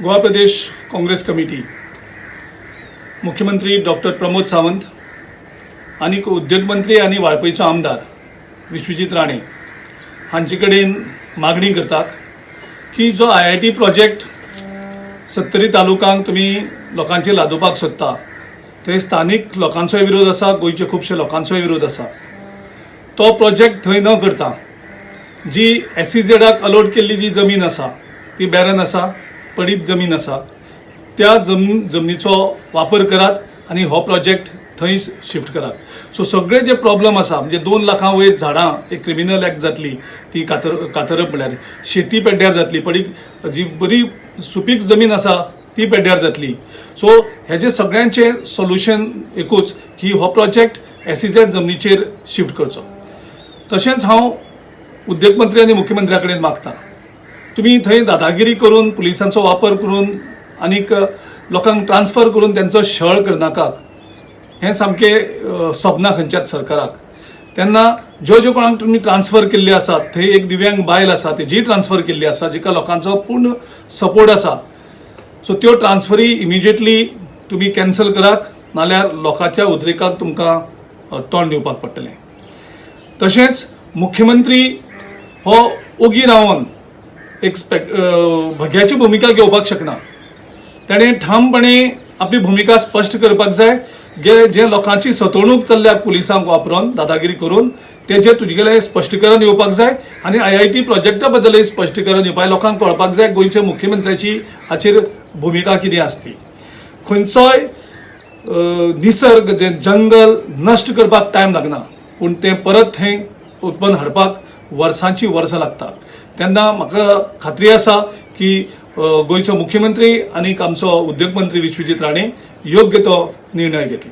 गोवा प्रदेश Congress committee, मुख्यमंत्री doctor Pramod Sawant आणि उद्योग मंत्री आणि वाळपयचो आमदार विश्वजीत राणे हांचे कडेन मागणी करतात की जो IIT प्रोजेक्ट 70 तालुकांक तुम्ही लोकांचेर लादोवपाक सोदता थंय स्थानिक लोकांचोय विरोध आसा, गोंयच्या खुबशा लोकांचोय विरोध आसा। तो प्रोजेक्ट थंय न करता जी SEZाक अलॉट केल्ली जी जमीन आसा ती बॅरन आसा, पडीत जमीन आसा, त्या जमनीचो वापर करात आणि हो प्रोजेक्ट थंय शिफ्ट करात। सो सगळे जे प्रॉब्लेम आसा म्हणजे 2 लाखां वयर झाडां एक क्रिमिनल एक्ट जातली ती कातरप म्हळ्यार शेती पेड्ड्यार जातली, पडीत जी बरी सुपीक जमीन आसा ती पेड्ड्यार जातली। सो हेजे सगळ्यांचे सोल्युशन एकूच की हो प्रोजेक्ट SEZ जमनीचेर शिफ्ट करचो। तशेंच हांव उद्योग मंत्री आणि मुख्यमंत्र्या कडेन मागता तुम्ही थंय दादागिरी करून पुलिसांचो वापर करून आनीक लोकांक ट्रान्सफर करून त्यांचो छळ करनाकात। हें सामकें सपना खंयच्याच सरकाराक। तेन्ना ज्यो कोणाक तुम्ही ट्रान्सफर केल्ले आसात थंय एक दिव्यांग बायल आसा तेजी ट्रान्सफर केल्ली आसा जिका लोकांचो पूर्ण सपोर्ट आसा। सो त्यो ट्रान्सफरी इमिजिएटली तुम्ही कॅन्सल करात, नाल्यार लोकांच्या उद्रेकाक तुमकां तोंड दिवपाक पडटलें। तशेंच मुख्यमंत्री हो ओगी रावन एक भग्याची भूमिका घेवपाक शकना। ताणें ठामपणे आपली भूमिका स्पश्ट करपाक जाय। जे लोकांची सतवणूक चल्ल्या पुलिसांक वापरून दादागिरी करून तेजे तुजे स्पश्टीकरण येवपाक जाय आनी IIT प्रोजेक्टा बद्दलय स्पश्टीकरण येवपाक लोकांक कळपाक जाय गोंयच्या मुख्यमंत्र्याची हाचेर भूमिका कितें आसती। खंयचोय निसर्ग जे जंगल नश्ट करपाक टायम लागना पूण ते परत थंय उत्पन्न हाडपाक वर्सांची वर्सां लागतात। तेन्ना म्हाका खात्री आसा की गोंयचो मुख्यमंत्री आनी आमचो उद्योग मंत्री विश्वजीत राणे योग्य तो निर्णय घेतले।